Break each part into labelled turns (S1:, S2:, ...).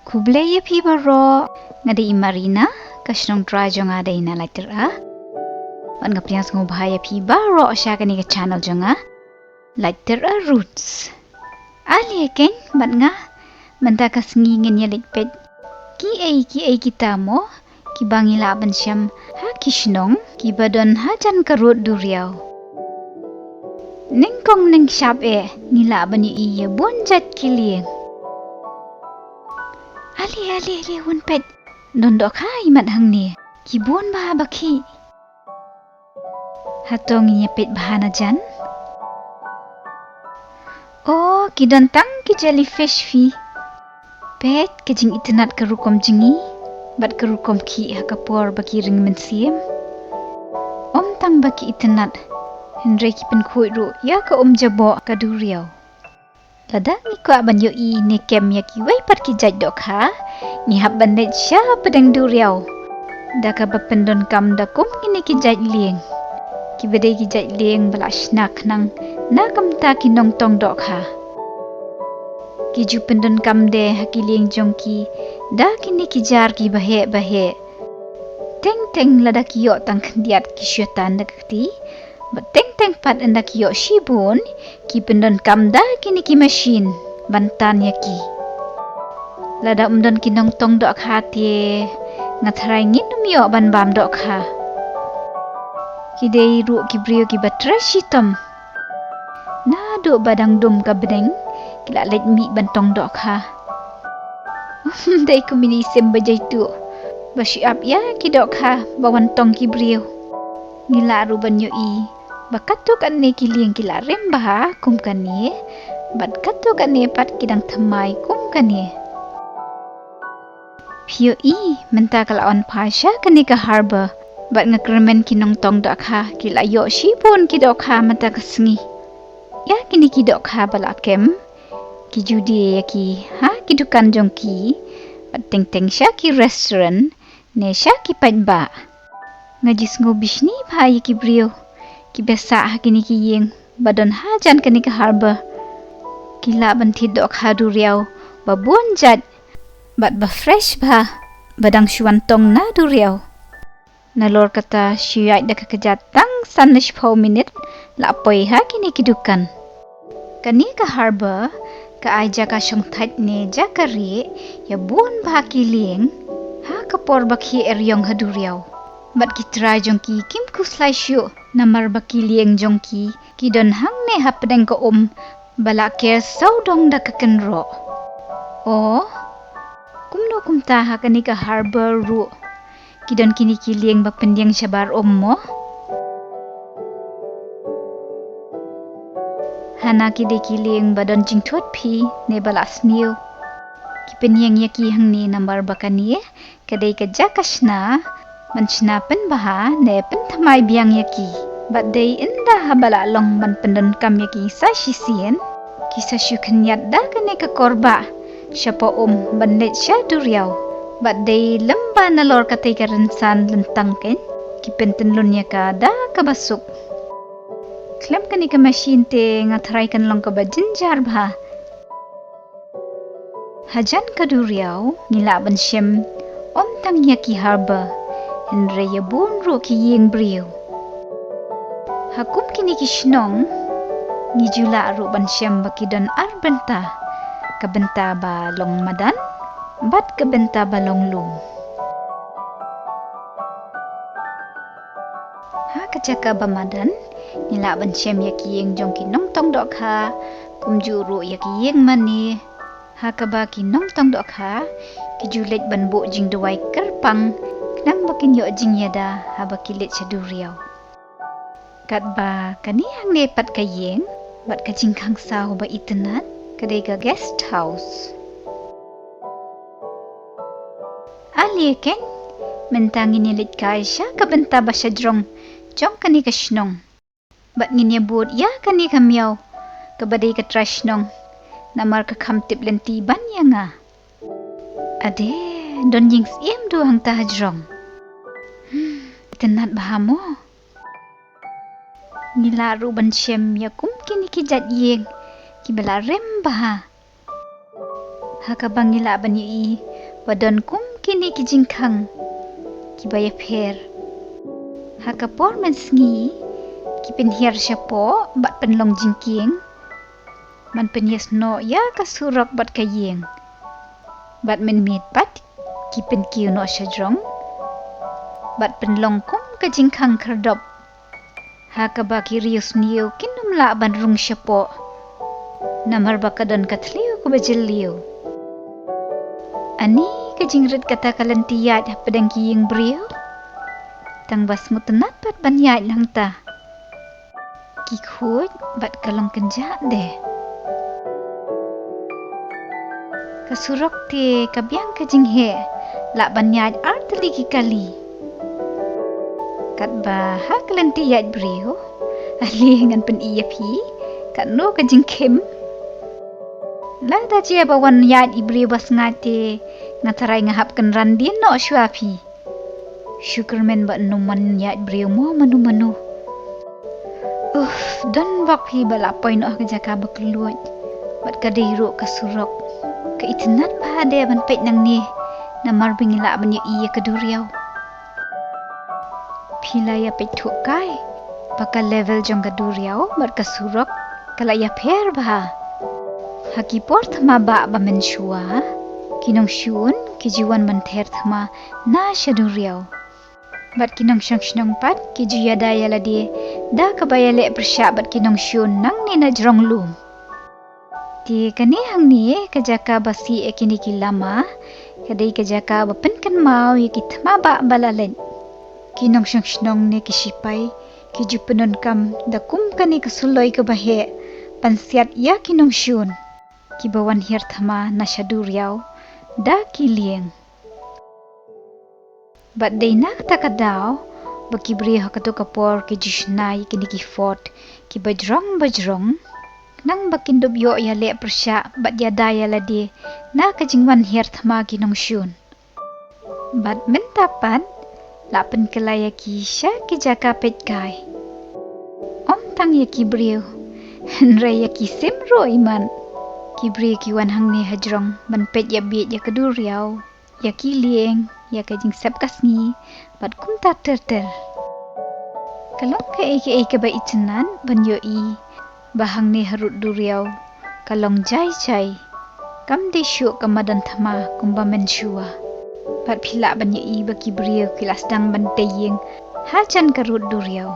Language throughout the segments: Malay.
S1: Khublei iaphi baroh ngadi marina SHNONG try jongnga dei na laitera. Wan ngapriang ngo bahaya iaphi baroh sha kani ka channel jongnga. Laitera roots. Ali ken bat nga mynta ka sngi ngin ya leit peit. Ki kita mo kiba ngilaban shem ha SHNONG kiba don ha jan harud duriaw. Ningkong ning shap ngilaban yu iya bonjat kilieng. Ali hun pet don dok hai mat hang ni kibon bah baki hatong nya pet bahana jan. Oh kidon tang ki jellyfish fi pet ke jing itynnad ke rukom jingi bat ke rukom ki hakapor baki ring mensiem om tang baki itynnad henre ki pen khoi ru ya ka jabo ka duriaw. Lada ni kwah ban yo I ne kem ya ki wei pat ki jaj dok ha ni hab ban net sha pedang duriaw da ka bapendon kam da kum kini ki jaj lieng ki bede ki jaj lieng bala shnak nang na kam ta ki nong tong dok ha ki ju pendon kam de ha ki lieng jong ki da kini ki jar ki bahe teng lada ki yo tang khndiat ki syaitan da kti teng pat anda kiyo shibun ki pendon kamda kini ki machine bantan ya ki lada umdon kinong tong dok hati ngatharai ngin umyo ban bam dok ha ki dei ru ki brio ki batra shitom na do badang dum ka bedeng kila let mi bantong dok ha dei kumini sem bajai tu basiap ya ki dok ha bawan tong ki brio ngila ru ban yo I bakatu kan ne kilieng kila rem baha kum kane bat katu kan ne pat kidang thamai kum kane phio I mynta kalawan phasha kane ka harbor bat nga kyrmen kinong tong dak ha kila yo shibon ki dok ha mynta ka sngi ya kini ki dok ha bala kem ki judi ya ki ha ki dukan jong ki bat teng sha ki restaurant ne sha ki peit ba ngajis ngo bishni bhai ki brio ki besa ha kini ki yeng badon ha jan kani ka harbor kila ban thi dok ha duriaw ba bon jat bat ba fresh ba badang shuan tong na duriaw na lor kata shiyai da ka kajat tang sanish 4 minute la poi ha kini ki dukan kani ka harbor ka aja ka shong that ne ja ka ri ya bon ba ki lieng ha ka por ba ki eryong ha duriaw bat ki try jong ki kim kuslai shu namar baki lieng jong ki don hang ne hapdeng ko bala ke saudong da kaken ro oh kumno kumta ha kani ka harbor ru ki don kini ki lieng ba pendiang shabar mo hana ki de ki lieng badon jingthot phi ne bala sniu ki penyang ya ki hang ni namar bakani kadai ka jakashna manchna pen baha ne pen thamai biang yaki bat dei inda habala long ban pendon kam yaki sa shisien ki sa shu khnyat da kane ka korba shapo ban let sha duriaw bat dei lamba na lor ka te ka rensan lentang ken ki penten lon yaka da ka basuk klem kane ka machine te ngathrai kan long ka ba jinjar bha hajan ka duriaw ngila ban shem tang yaki harbor henre ya bon ro ki yeng brio hakum kini ki SHNONG ni jula ro ban shem baki don arbenta ka benta ba long madan bat ka benta ba long lum ha ka chaka ba madan nila ban shem ya ki yeng jong ki nong tong dok ha kum ju ro ya ki yeng mani ha ka ba ki nong tong dok ha ki julet ban bo jing dawai kerpang nang bakin yo jing yada haba kilit sa duriaw kat ba kani hang ne pat ka yeng bat ka jing khang sa ba itynnad kadai ka guest house ali ken mentangin nilit ka sha ka benta ba sha jrong jong kani ka SHNONG bat ngin ya bud ya kani ka miaw ka badai ka trash SHNONG namar ka khamtip lenti ban ya nga ade don jing siem du hang ta jrong itynnad bahamo nila ru ban shem ya kum kini ki jat yeng ki bala rem baha ha ka bangila ban yi Wadon kum kine ki jingkang ki baya pher. Hakapor men sngi ki penhiar syapo bat penlong jingking. Man penyes no ya kasurok bat kayeng. Bat men miet pat ki penkiu no syajrong. Bat penlong kum ka jingkang kerdop. Hakaba ki rius niu kinum la ban rung syapo. Namar bakadon katliu ko bajeliu. Ani ka jingrit kata kalentiyat padang kiyeng brio. Tangba smutenat bat banyat lang ta. Ki khut bat kalong kenjak deh. Kasurok te kabyang ka jinghe la banyat artali ki kali. Kat ba ha kalentiyat brio. Ali ngan pen iaphi kat no ka jingkim. Lada cia bawan yat ibri bas ngate ngatarai ngahapkan randin no syuapi. Kyrmen ba numan yat bri mo manu. Dan bakhi balapoi no kejaka bakluat. Bat kadiru kasurok. Ka itynnad bahade ban peit nang ni namar bingila ban iya ke duriaw. Pila ya peit thukai. Baka level jong ka duriaw bat kasurok kala ya pher bah. Hakipor thama ba menshua kinong syun kijuan menther thama na syaduriaw. Bat kinong SHNONG pat kijuya daya ladi da kabaya le persyak bat kinong syun nang ni na jrong lum. Ti kani hang ni kajaka basi ekini kilama kadai kajaka bapenkan mau yaki thama ba balalen. Kinong SHNONG ni kisipai kiju penun kam da kum kani kesuloi ke bahe pansiat ya kinong syun. Kibawan hir thama na syaduriaw da kilieng. Bat day na takadaw bakibri hakato kapor ki jishnai kini ki fort ki bajrong nang bakindob yo ya le persya bat ya daya ladi na kajingwan hir thama kinong syun. Bat mentapan lapen kelaya ki sya ki jaka peit kai. Om tang ya ki brio henray ya ki simro iman. Kibri kiwan hang ni hajrong ban peit ya biet ya keduriaw ya kilieng ya kajing sep kasngi bat kum ta ter. Kalong ke ba itynnad ban yo i bahang ni harud duriaw kalong jai kam de syu kamadan thama kumba menshua bat phila ban yo i ba kibri kilas dang ban teyeng hajan karud duriaw.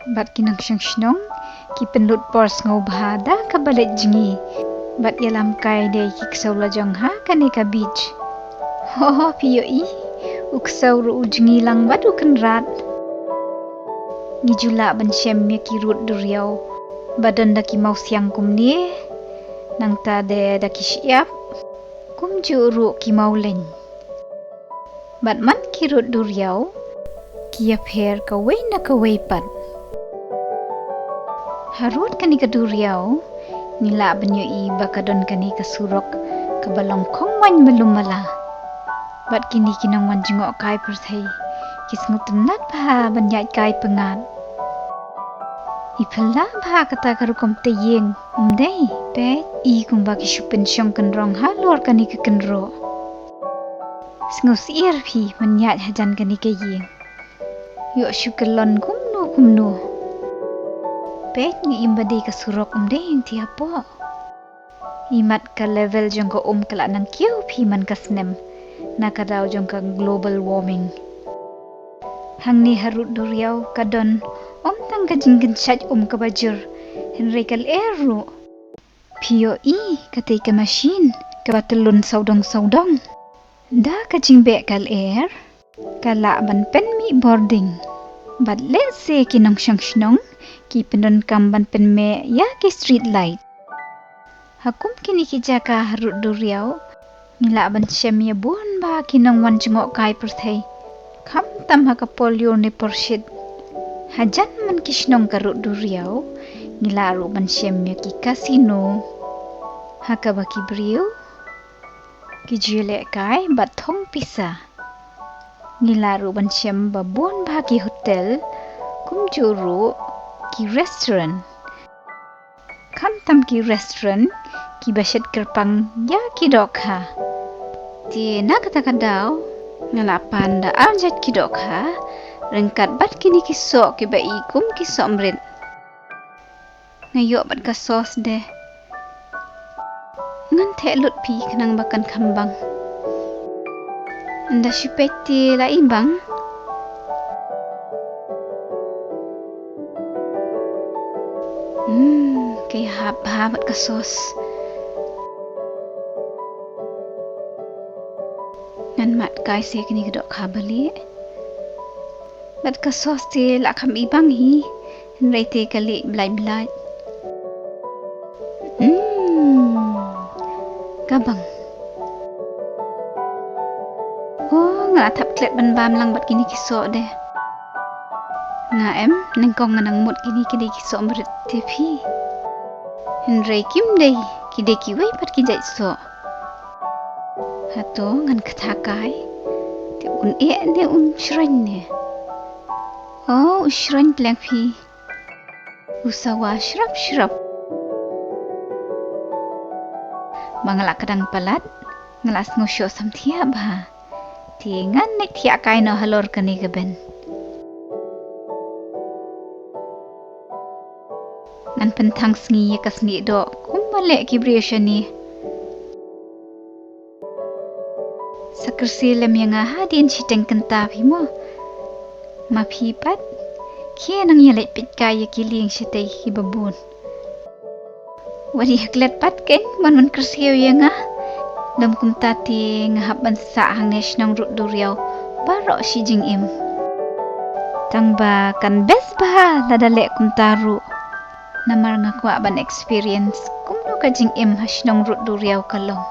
S1: Bat kinong SHNONG ki penlut pors ngau bahada ka balet jingi. Bat yalam kai de ki ksawla jongnga kane ka beach. Ho piyo i uksaw ru jingi lang bat ukan rat. Ngijula ban shem me ki rut duriaw. Badan da ki mau siang kum ni nang ta de da ki siap kum ju ru ki mau leng. Bat man ki rut duriaw ki ya pher ka wei na ka wei pat. Harud kani ka duriaw nila banyo i bakadon kani ka surok ka balong kongwan melumala. Bat kini kinong wan jingok kai perthai kisngutenat bah banyat kai pengat. Ipala bah kata karukom teyeng umdei peit i kumba ki syupen syong kenrong halor kani ka kenro. Sngus iaphi manyat hajan kani ka yeng. Yo syukelon kumno. Peit ni imbadi ka surok umdeng tiapo. Imat ka level jong ka kala nang kiu pi man ka snem. Nakadaw jong ka global warming. Hang ni harud duriaw kadon tang ka jingin syat ka bajur. Henry kal eru. Piyo i katay ka machine ka batulun saudong. Da ka jingbe kal kala ban pen mi boarding. But let's say kinong SHNONG ki penun kamban penme ya ki street light. Hakum kini ki jaka harud duriaw nila ban shem ya buan ba kinong wan jengok kai perthai. Kam tam ha ka polio ni porshid. Hajan man ki SHNONG karud duriaw nila ru ban shem ya ki kasino. Haka ba ki brio ki jile kai bat thong pisa. Nila ru ban shem ba buan ba ki hotel kum juru ki restaurant. Kam tam ki restaurant kiba shed kerpang ya kidok ha. Ti na kata kadau ngalapan da aljat kidok ha. Rengkat bat kini kisok kiba ikum kisok mrit. Ngayok bat kasos deh. Ngan lut pi kenang bakan kambang. Anda syupeti la imbang. Kaya hab bat kasos. Ngan mat kai se kini kedok kabali. Bat kasos ti la kam ibang hi. Nrai te kali belai-belai. Gabang. Oh, ngatap klet ban-bam lang bat kini kisok deh. Ngam nengkong nganang mut kini kide kisok merit tepi. Henry kim deh kide kiwai bat kijai sok. Hato ngan katakai. Te un ne un shrine ne. Oh, shrine pelang pi. Usawa shrap. Mangalak kadang palat, ngalas ngusyo samtia ba. Tingan nek tiak kai no halor kani geben. Ngan pentang sngi ka sngi do, kumbale kibriya ni. Sakersi lem yang hadin chiteng kenta mo. Mapipat, kia nang yalai pit kaya kiling sitai hibabun. Wadi haklet pat ken man kersiaw yang Dam kum tati ngahap bansa hang SHNONG rut duriaw baroh si jingim. Tangba kan best bah lada lek kum taru. Namar kwah ban experience kumno ka jingim SHNONG rut duriaw kalong.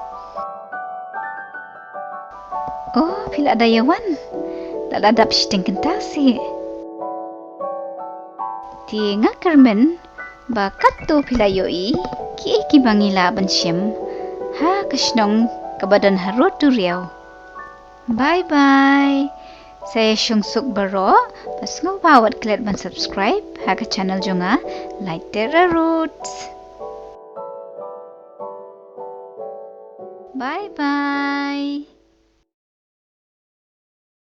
S1: Oh, pila dayawan. Ladap siteng kentasi. Ti nga kyrmen bakat tu pila yoi ki bangila ban shem. Ha SHNONG kebadan harud duriaw. Bye. Saya Shong suk baroh. Pas ngawat klik ban subscribe ha ke channel jongnga leit harud. Bye.